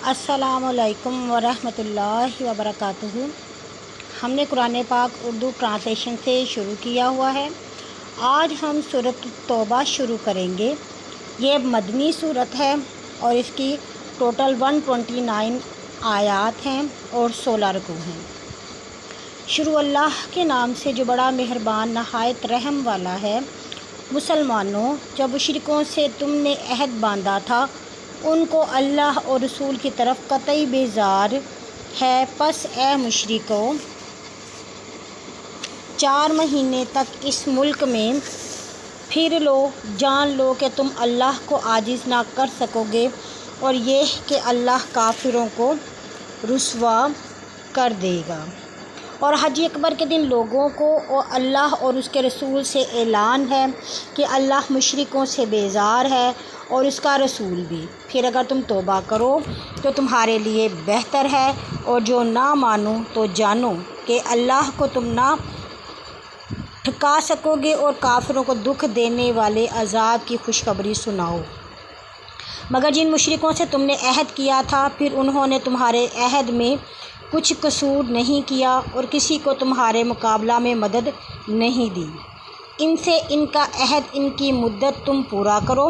السلام علیکم ورحمۃ اللہ وبرکاتہ۔ ہم نے قرآن پاک اردو ٹرانسلیشن سے شروع کیا ہوا ہے۔ آج ہم سورۃ التوبہ شروع کریں گے۔ یہ مدنی سورت ہے اور اس کی ٹوٹل 129 آیات ہیں اور 16 رکوع ہیں۔ شروع اللہ کے نام سے جو بڑا مہربان نہایت رحم والا ہے۔ مسلمانوں، جب مشرکوں سے تم نے عہد باندھا تھا ان کو اللہ اور رسول کی طرف قطعی بیزار ہے، پس اے مشرکو 4 مہینے تک اس ملک میں پھر لو، جان لو کہ تم اللہ کو عاجز نہ کر سکو گے، اور یہ کہ اللہ کافروں کو رسوا کر دے گا۔ اور حج اکبر کے دن لوگوں کو اللہ اور اس کے رسول سے اعلان ہے کہ اللہ مشرکوں سے بیزار ہے اور اس کا رسول بھی، پھر اگر تم توبہ کرو تو تمہارے لیے بہتر ہے، اور جو نہ مانو تو جانو کہ اللہ کو تم نہ ٹھکا سکو گے، اور کافروں کو دکھ دینے والے عذاب کی خوشخبری سناؤ۔ مگر جن مشرکوں سے تم نے عہد کیا تھا پھر انہوں نے تمہارے عہد میں کچھ قصور نہیں کیا اور کسی کو تمہارے مقابلہ میں مدد نہیں دی۔ ان سے ان کا عہد، ان کی مدت تم پورا کرو۔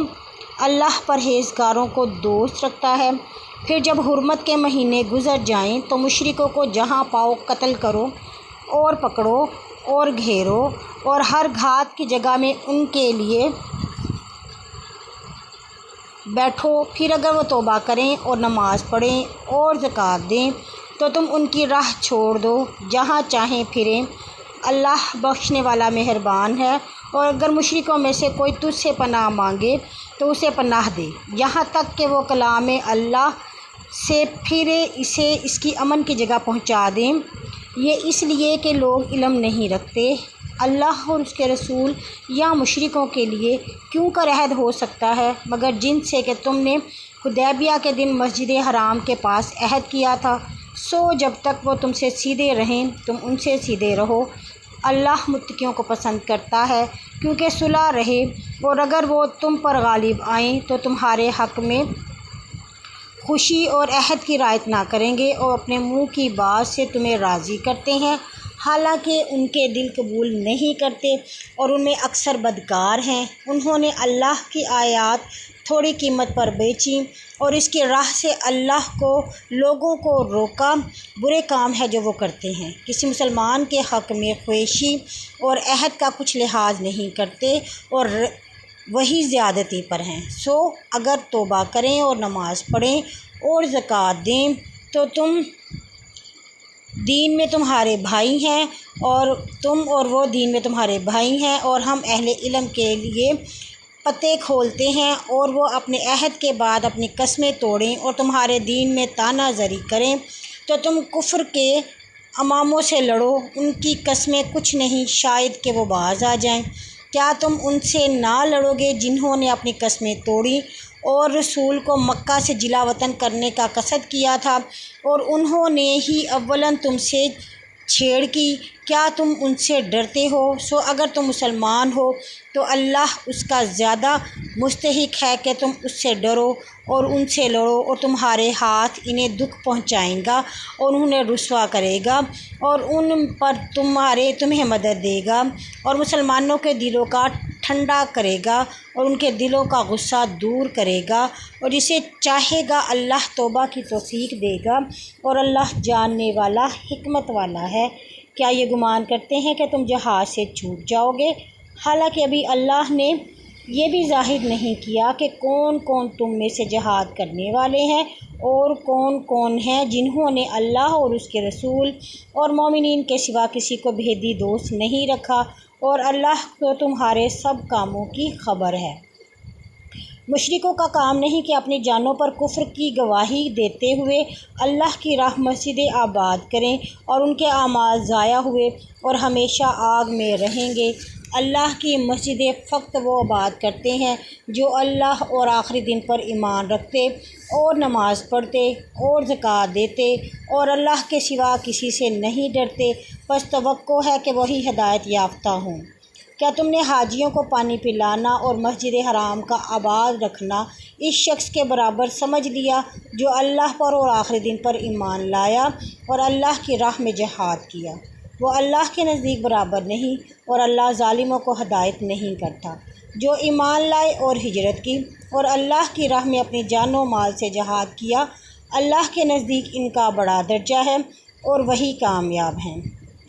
اللہ پرہیزگاروں کو دوست رکھتا ہے۔ پھر جب حرمت کے مہینے گزر جائیں تو مشرکوں کو جہاں پاؤ قتل کرو اور پکڑو اور گھیرو، اور ہر گھات کی جگہ میں ان کے لیے بیٹھو۔ پھر اگر وہ توبہ کریں اور نماز پڑھیں اور زکوٰۃ دیں تو تم ان کی راہ چھوڑ دو، جہاں چاہیں پھریں، اللہ بخشنے والا مہربان ہے۔ اور اگر مشرکوں میں سے کوئی تجھ سے پناہ مانگے تو اسے پناہ دے، یہاں تک کہ وہ کلام اللہ سے پھرے، اسے اس کی امن کی جگہ پہنچا دیں۔ یہ اس لیے کہ لوگ علم نہیں رکھتے۔ اللہ اور اس کے رسول یا مشرکوں کے لیے کیوں کر عہد ہو سکتا ہے مگر جن سے کہ تم نے حدیبیہ کے دن مسجد حرام کے پاس عہد کیا تھا، سو جب تک وہ تم سے سیدھے رہیں تم ان سے سیدھے رہو۔ اللہ متقیوں کو پسند کرتا ہے کیونکہ صلح رہے، اور اگر وہ تم پر غالب آئیں تو تمہارے حق میں خوشی اور عہد کی رعایت نہ کریں گے، اور اپنے منہ کی بات سے تمہیں راضی کرتے ہیں، حالانکہ ان کے دل قبول نہیں کرتے اور ان میں اکثر بدکار ہیں۔ انہوں نے اللہ کی آیات تھوڑی قیمت پر بیچی اور اس کی راہ سے اللہ کو لوگوں کو روکا۔ برے کام ہے جو وہ کرتے ہیں، کسی مسلمان کے حق میں خویشی اور عہد کا کچھ لحاظ نہیں کرتے اور وہی زیادتی پر ہیں۔ سو اگر توبہ کریں اور نماز پڑھیں اور زکوٰۃ دیں تو تم دین میں تمہارے بھائی ہیں، اور تم اور وہ دین میں تمہارے بھائی ہیں، اور ہم اہل علم کے لیے پتے کھولتے ہیں، اور وہ اپنے عہد کے بعد اپنی قسمیں توڑیں اور تمہارے دین میں طعنہ زنی کریں تو تم کفر کے اماموں سے لڑو، ان کی قسمیں کچھ نہیں، شاید کہ وہ باز آ جائیں۔ کیا تم ان سے نہ لڑو گے جنہوں نے اپنی قسمیں توڑیں اور رسول کو مکہ سے جلا وطن کرنے کا قصد کیا تھا، اور انہوں نے ہی اولاً تم سے چھیڑ کی؟ کیا تم ان سے ڈرتے ہو؟ سو اگر تم مسلمان ہو تو اللہ اس کا زیادہ مستحق ہے کہ تم اس سے ڈرو اور ان سے لڑو، اور تمہارے ہاتھ انہیں دکھ پہنچائے گا اور انہیں رسوا کرے گا، اور ان پر تمہیں مدد دے گا، اور مسلمانوں کے دلوں کا ٹھنڈا کرے گا اور ان کے دلوں کا غصہ دور کرے گا، اور جسے چاہے گا اللہ توبہ کی توفیق دے گا، اور اللہ جاننے والا حکمت والا ہے۔ کیا یہ گمان کرتے ہیں کہ تم جہاد سے چھوٹ جاؤ گے، حالانکہ ابھی اللہ نے یہ بھی ظاہر نہیں کیا کہ کون کون تم میں سے جہاد کرنے والے ہیں اور کون کون ہیں جنہوں نے اللہ اور اس کے رسول اور مومنین کے سوا کسی کو بھیدی دوست نہیں رکھا، اور اللہ کو تمہارے سب کاموں کی خبر ہے۔ مشرکوں کا کام نہیں کہ اپنی جانوں پر کفر کی گواہی دیتے ہوئے اللہ کی راہ مسجدیں آباد کریں اور ان کے اعمال ضائع ہوئے اور ہمیشہ آگ میں رہیں گے۔ اللہ کی مسجدیں فقط وہ آباد کرتے ہیں جو اللہ اور آخری دن پر ایمان رکھتے اور نماز پڑھتے اور زکوٰۃ دیتے اور اللہ کے سوا کسی سے نہیں ڈرتے، پس توقع ہے کہ وہی ہدایت یافتہ ہوں۔ کیا تم نے حاجیوں کو پانی پلانا اور مسجد حرام کا آباد رکھنا اس شخص کے برابر سمجھ لیا جو اللہ پر اور آخری دن پر ایمان لایا اور اللہ کی راہ میں جہاد کیا؟ وہ اللہ کے نزدیک برابر نہیں، اور اللہ ظالموں کو ہدایت نہیں کرتا۔ جو ایمان لائے اور ہجرت کی اور اللہ کی راہ میں اپنی جان و مال سے جہاد کیا، اللہ کے نزدیک ان کا بڑا درجہ ہے اور وہی کامیاب ہیں۔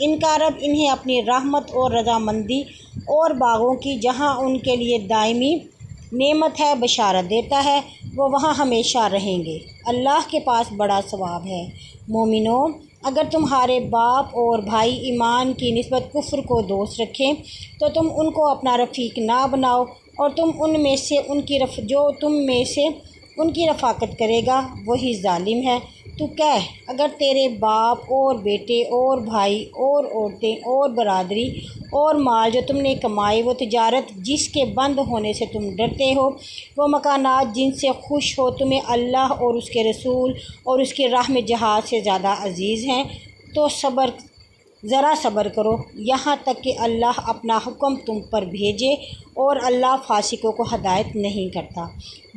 ان کا رب انہیں اپنی رحمت اور رضامندی اور باغوں کی جہاں ان کے لیے دائمی نعمت ہے بشارت دیتا ہے، وہ وہاں ہمیشہ رہیں گے۔ اللہ کے پاس بڑا ثواب ہے۔ مومنو، اگر تمہارے باپ اور بھائی ایمان کی نسبت کفر کو دوست رکھیں تو تم ان کو اپنا رفیق نہ بناؤ، اور تم ان میں سے جو تم میں سے ان کی رفاقت کرے گا وہی ظالم ہے۔ تو کہہ، اگر تیرے باپ اور بیٹے اور بھائی اور عورتیں اور برادری اور مال جو تم نے کمائے، وہ تجارت جس کے بند ہونے سے تم ڈرتے ہو، وہ مکانات جن سے خوش ہو تمہیں اللہ اور اس کے رسول اور اس کی راہ میں جہاد سے زیادہ عزیز ہیں، تو ذرا صبر کرو یہاں تک کہ اللہ اپنا حکم تم پر بھیجے، اور اللہ فاسقوں کو ہدایت نہیں کرتا۔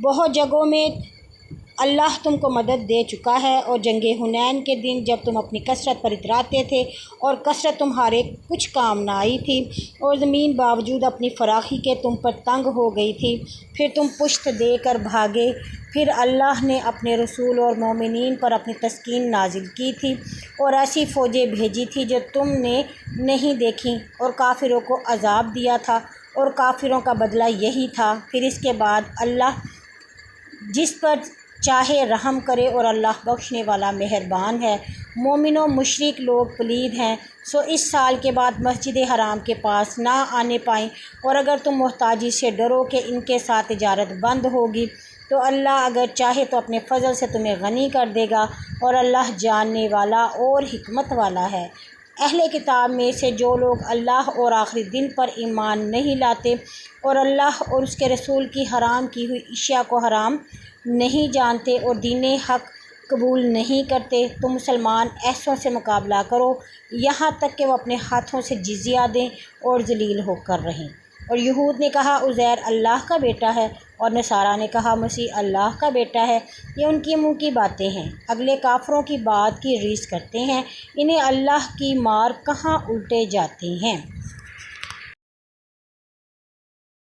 بہت جگہوں میں اللہ تم کو مدد دے چکا ہے، اور جنگ حنین کے دن جب تم اپنی کثرت پر اتراتے تھے اور کثرت تمہارے کچھ کام نہ آئی تھی، اور زمین باوجود اپنی فراخی کے تم پر تنگ ہو گئی تھی، پھر تم پشت دے کر بھاگے، پھر اللہ نے اپنے رسول اور مومنین پر اپنی تسکین نازل کی تھی اور ایسی فوجیں بھیجی تھی جو تم نے نہیں دیکھیں، اور کافروں کو عذاب دیا تھا، اور کافروں کا بدلہ یہی تھا۔ پھر اس کے بعد اللہ جس پر چاہے رحم کرے، اور اللہ بخشنے والا مہربان ہے۔ مومنوں، مشرک لوگ پلید ہیں، سو اس سال کے بعد مسجد حرام کے پاس نہ آنے پائیں، اور اگر تم محتاجی سے ڈرو کہ ان کے ساتھ تجارت بند ہوگی تو اللہ اگر چاہے تو اپنے فضل سے تمہیں غنی کر دے گا، اور اللہ جاننے والا اور حکمت والا ہے۔ اہل کتاب میں سے جو لوگ اللہ اور آخری دن پر ایمان نہیں لاتے اور اللہ اور اس کے رسول کی حرام کی ہوئی اشیاء کو حرام نہیں جانتے اور دین حق قبول نہیں کرتے، تو مسلمان ایسوں سے مقابلہ کرو یہاں تک کہ وہ اپنے ہاتھوں سے جزیہ دیں اور ذلیل ہو کر رہیں۔ اور یہود نے کہا عزیر اللہ کا بیٹا ہے، اور نصارہ نے کہا مسیح اللہ کا بیٹا ہے۔ یہ ان کی منہ کی باتیں ہیں، اگلے کافروں کی بات کی ریس کرتے ہیں، انہیں اللہ کی مار کہاں الٹے جاتے ہیں۔